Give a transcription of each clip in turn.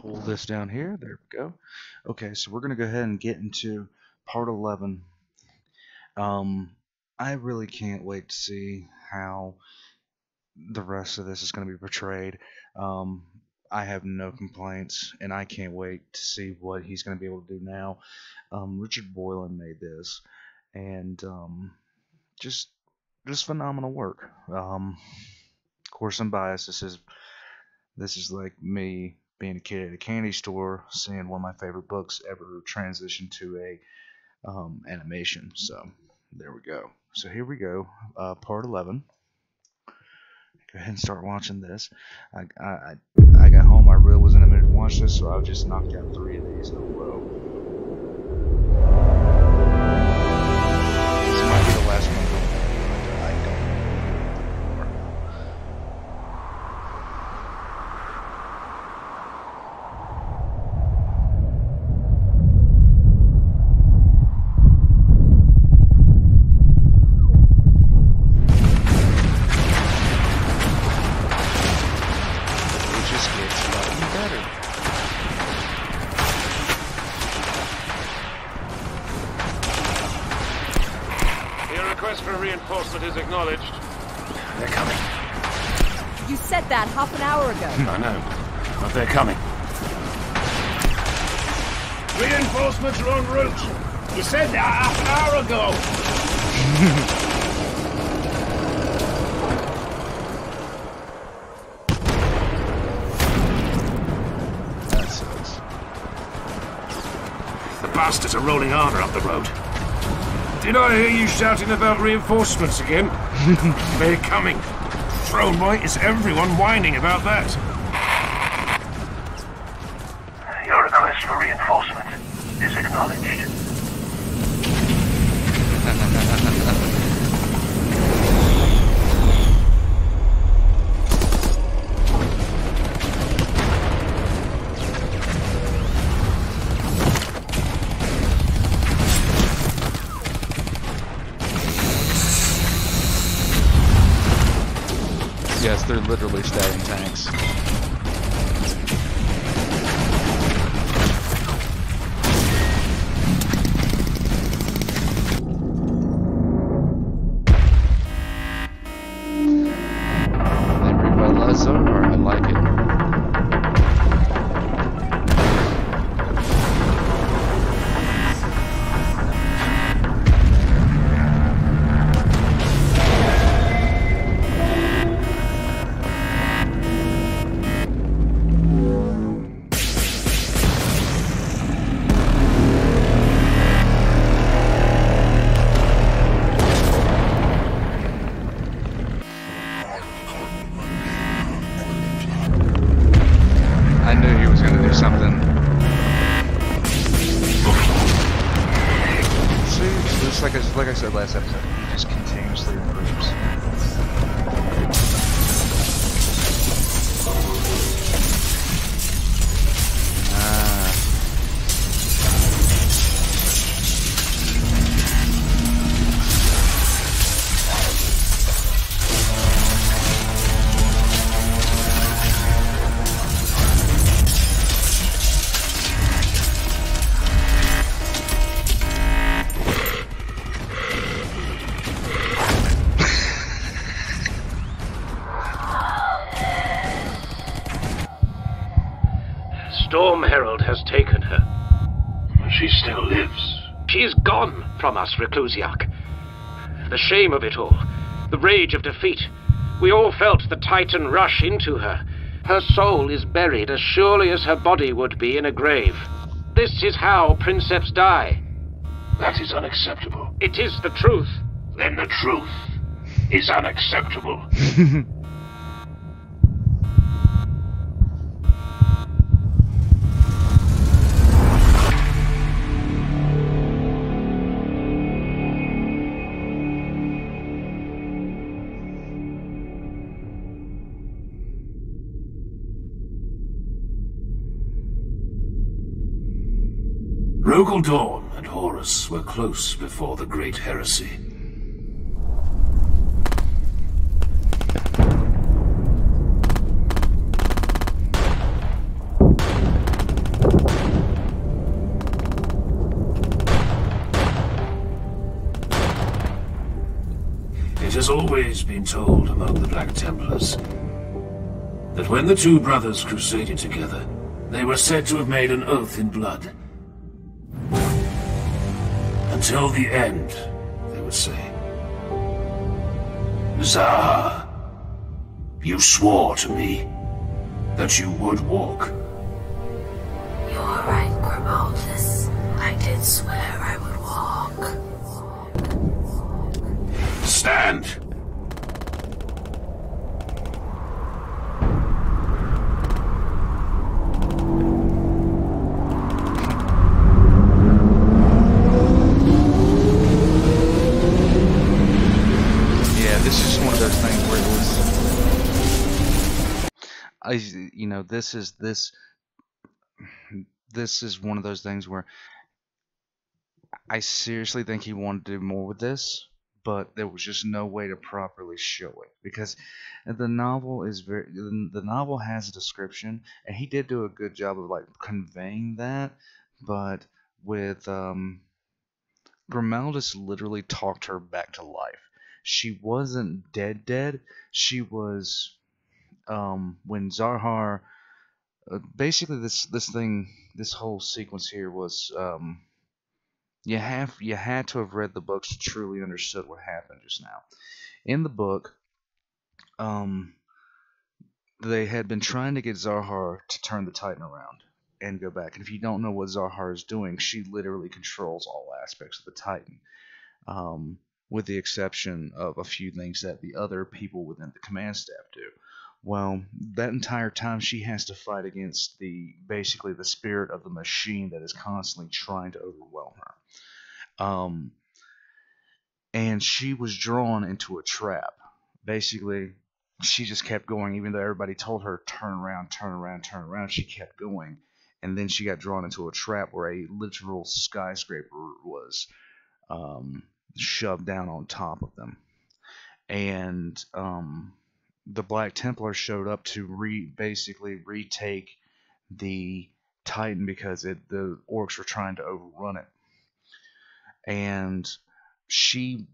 pull this down here. There we go. Okay, so we're going to go ahead and get into part 11. I really can't wait to see how the rest of this is going to be portrayed. I have no complaints, and I can't wait to see what he's going to be able to do now. Richard Boylan made this, and just phenomenal work. Of course, I'm biased. This is like me being a kid at a candy store, seeing one of my favorite books ever transition to a animation. So there we go. So here we go, part 11. Go ahead and start watching this. I got home. I really wasn't in the mood to watch this, so I just knocked out 3 of these in a row. This might be the last one. I don't know. It just gets fucking better. Your request for reinforcement is acknowledged. They're coming. You said that half an hour ago. I know, but they're coming. Reinforcements are en route. You said that half an hour ago. That sucks. The bastards are rolling armor up the road. Did I hear you shouting about reinforcements again? They're coming. Throne White is everyone whining about that. Your request for reinforcement is acknowledged. Yes, they're literally stacking tanks. Everybody loves over. I like it. I knew he was going to do something. See, just like I said last episode, he just continuously improves. Storm Herald has taken her. She still lives. She's gone from us, Reclusiac. The shame of it all, the rage of defeat. We all felt the Titan rush into her. Her soul is buried as surely as her body would be in a grave. This is how princeps die. That is unacceptable. It is the truth. Then the truth is unacceptable. Rogal Dawn and Horus were close before the Great Heresy. has always been told among the Black Templars that when the two brothers crusaded together, they were said to have made an oath in blood. Until the end, they would say. Zaha, you swore to me that you would walk. You're right, Grimaldus. I did swear I would walk. Stand! This is one of those things where I seriously think he wanted to do more with this, but there was just no way to properly show it because the novel has a description, and he did do a good job of like conveying that, but with Grimaldus literally talked her back to life. She wasn't dead. She was when Zarhar basically this whole sequence here was you had to have read the books to truly understood what happened just now. In the book, they had been trying to get Zarhar to turn the Titan around and go back. And if you don't know what Zarhar is doing, she literally controls all aspects of the Titan, with the exception of a few things that the other people within the command staff do. Well, that entire time she has to fight against basically the spirit of the machine that is constantly trying to overwhelm her. And she was drawn into a trap. Basically, she just kept going, even though everybody told her, turn around, turn around, turn around. She kept going. And then she got drawn into a trap where a literal skyscraper was shoved down on top of them. And the Black Templar showed up to basically retake the Titan because the orcs were trying to overrun it. And she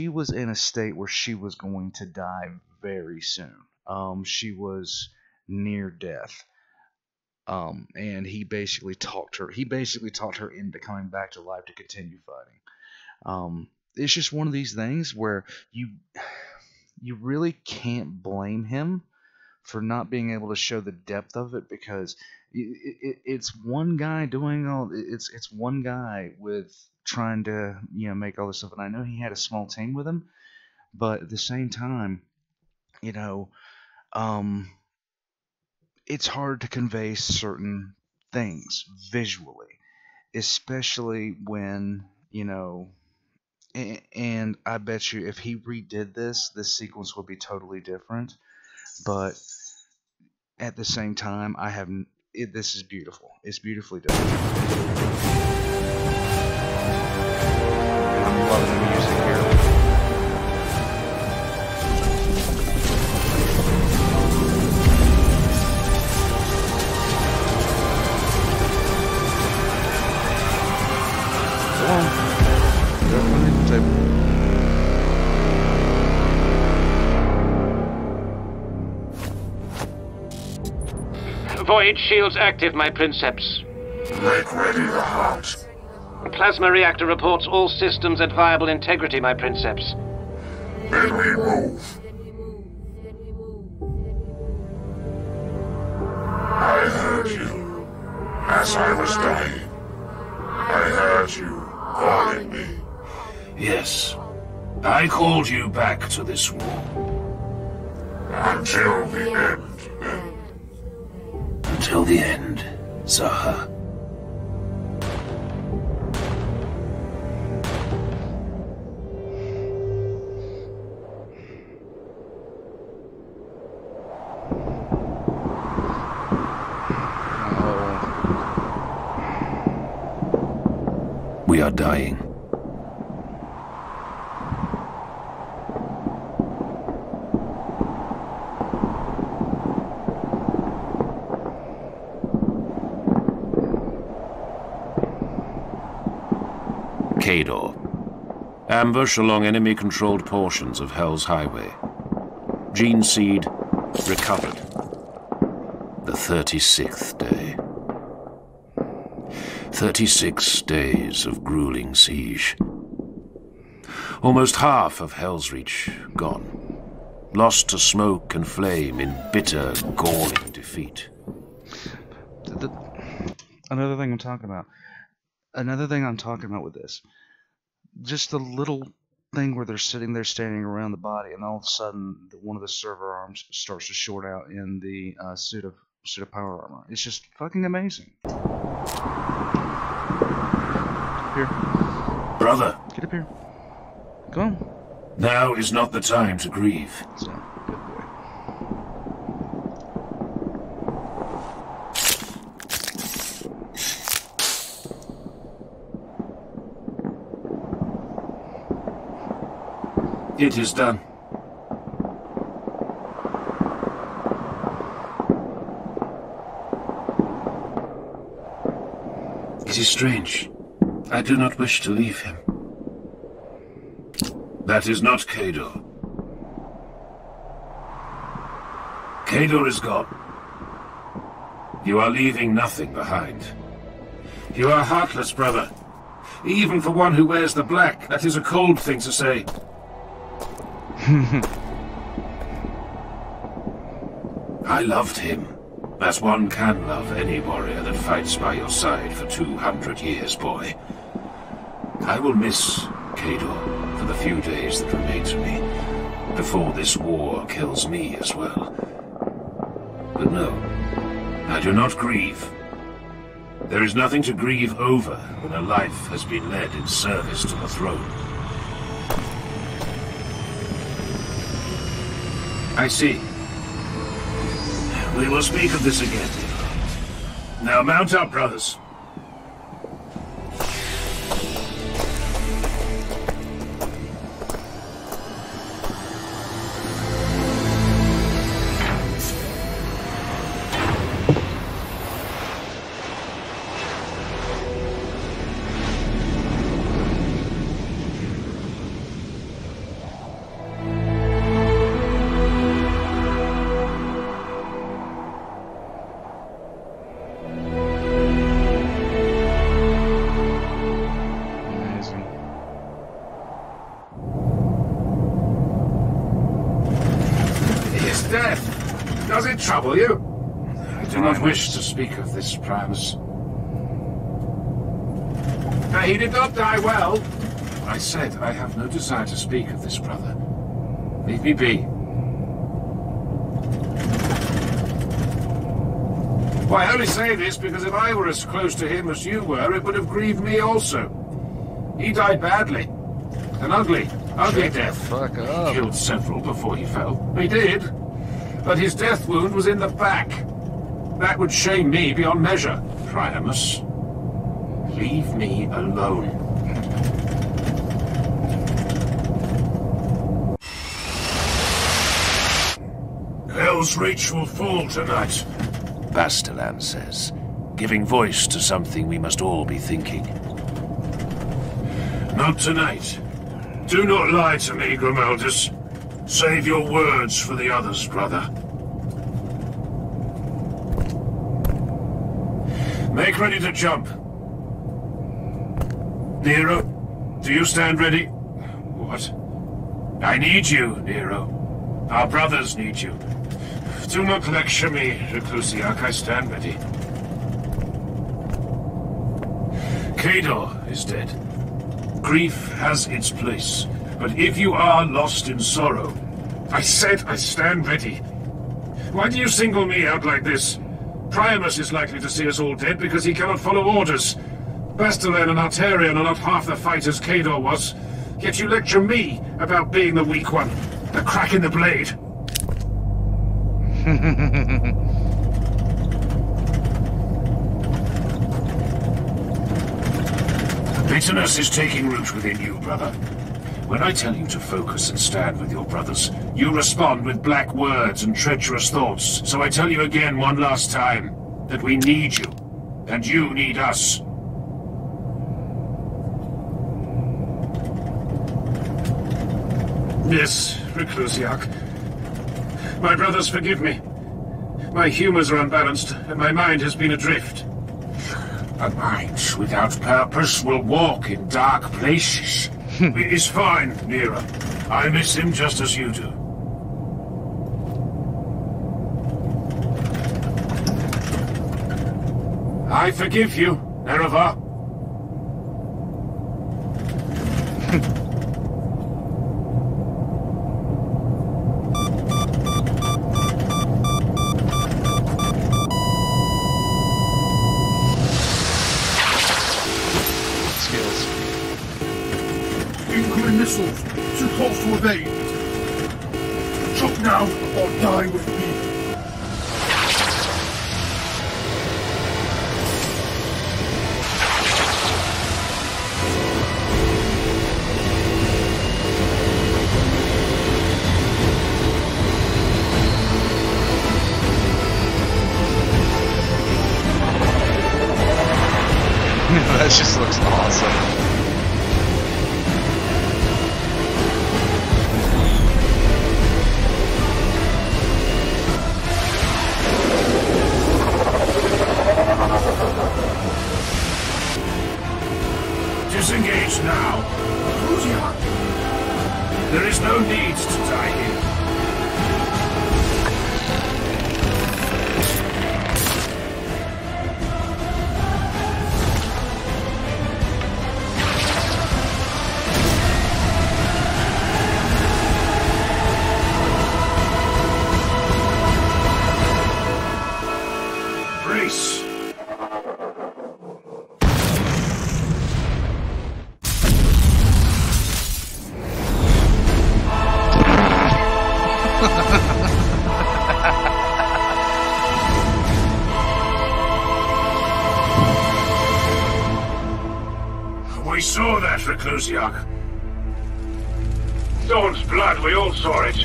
was in a state where she was going to die very soon. She was near death. And he basically talked her into coming back to life to continue fighting. It's just one of these things where you really can't blame him for not being able to show the depth of it, because it's one guy doing all. It's one guy with trying to make all this stuff, and I know he had a small team with him, but at the same time, it's hard to convey certain things visually, especially when and I bet you if he redid this sequence would be totally different. But at the same time, this is beautiful. It's beautifully done. And I'm loving the music here. Void shields active, my princeps. Make ready the hunt. Plasma reactor reports all systems at viable integrity, my princeps. Then we move. I heard you as I was dying. I heard you calling me. Yes. I called you back to this war. Until the end, then. Until the end, Zaha. We are dying. Kador, Ambush along enemy-controlled portions of Hell's Highway. Gene seed recovered. The 36th day. 36 days of grueling siege. Almost half of Helsreach gone. Lost to smoke and flame in bitter, galling defeat. Another thing I'm talking about. Another thing I'm talking about with this. Just the little thing where they're sitting there standing around the body, and all of a sudden one of the server arms starts to short out in the suit of power armor. It's just fucking amazing. Get up here. Brother. Get up here. Come on. Now is not the time to grieve. So, good boy. It is done. It is strange. I do not wish to leave him. That is not Kador. Kador is gone. You are leaving nothing behind. You are heartless, brother. Even for one who wears the black, that is a cold thing to say. I loved him, as one can love any warrior that fights by your side for 200 years, boy. I will miss Kador for the few days that remain to me, before this war kills me as well. But no, I do not grieve. There is nothing to grieve over when a life has been led in service to the throne. I see. We will speak of this again. Now mount up, brothers. Does it trouble you? I do not wish to speak of this, Primus. He did not die well. I said I have no desire to speak of this, brother. Leave me be. Why, I only say this because if I were as close to him as you were, it would have grieved me also. He died badly. An ugly death. Fuck up. Killed several before he fell. He did. But his death wound was in the back. That would shame me beyond measure. Primus, leave me alone. Helsreach will fall tonight, Bastilan says, giving voice to something we must all be thinking. Not tonight. Do not lie to me, Grimaldus. Save your words for the others, brother. Make ready to jump. Nero, do you stand ready? What? I need you, Nero. Our brothers need you. Do not lecture me, Helsreach. I stand ready. Kador is dead. Grief has its place. But if you are lost in sorrow, I said I stand ready. Why do you single me out like this? Primus is likely to see us all dead because he cannot follow orders. Bastilan and Arterion are not half the fighters Kador was. Yet you lecture me about being the weak one. The crack in the blade. Bitterness is taking root within you, brother. When I tell you to focus and stand with your brothers, you respond with black words and treacherous thoughts. So I tell you again one last time, that we need you, and you need us. Yes, Reclusiac. My brothers, forgive me. My humors are unbalanced, and my mind has been adrift. A mind without purpose will walk in dark places. It is fine, Nero. I miss him just as you do. I forgive you, Nereva. Skills. Incoming missiles! Too close to evade! Shoot now, or die with me! That just looks awesome. Disengage now. Reclusiac. There is no need to die here. Brace. We saw that, Reclusiac. Dawn's blood, we all saw it.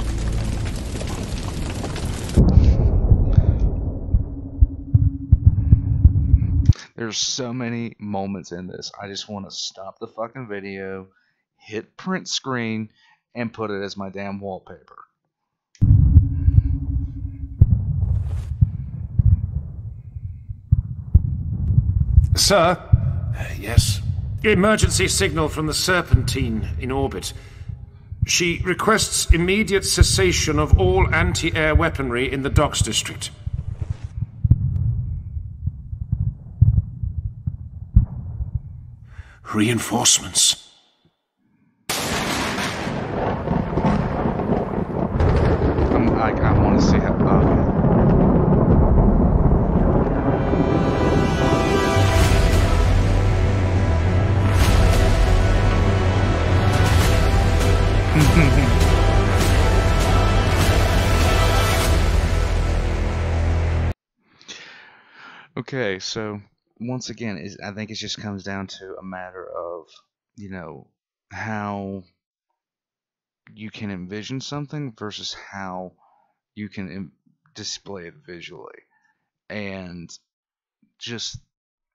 There's so many moments in this. I just want to stop the fucking video, hit print screen, and put it as my damn wallpaper. Sir? Yes? Emergency signal from the Serpentine in orbit. She requests immediate cessation of all anti-air weaponry in the docks district. Reinforcements. I want to see how. Okay, so once again, I think it just comes down to a matter of, how you can envision something versus how you can display it visually. And just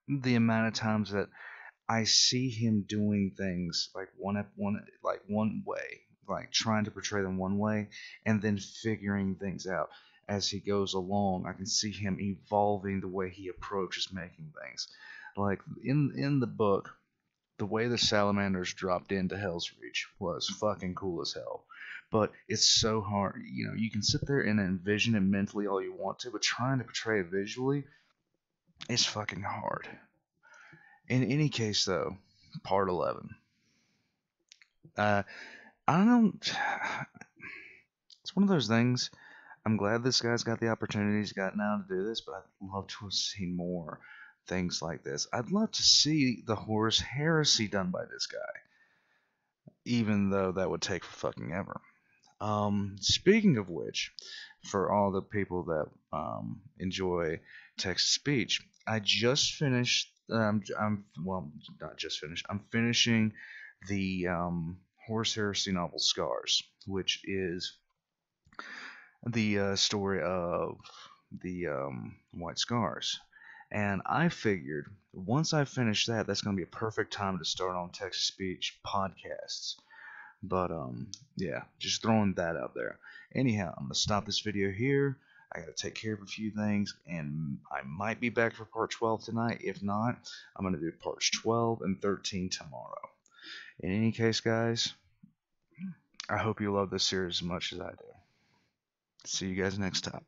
the amount of times that I see him doing things like one way, like trying to portray them one way, and then figuring things out as he goes along. I can see him evolving the way he approaches making things. Like in the book, the way the salamanders dropped into Helsreach was fucking cool as hell. But it's so hard. You can sit there and envision it mentally all you want to, but trying to portray it visually is fucking hard. In any case, though, part 11. I don't know. It's one of those things. I'm glad this guy's got the opportunity he's got now to do this, but I'd love to see more things like this. I'd love to see the Horus Heresy done by this guy, even though that would take fucking ever. Speaking of which, for all the people that enjoy text-to-speech, I just finished. Well, not just finished. I'm finishing the Horus Heresy novel Scars, which is the story of the White Scars. And I figured once I finish that, that's going to be a perfect time to start on text-to-speech podcasts. But yeah, just throwing that out there. Anyhow, I'm gonna stop this video here. I gotta take care of a few things, and I might be back for part 12 tonight. If not, I'm gonna do parts 12 and 13 tomorrow. In any case, guys, I hope you love this series as much as I do. See you guys next time.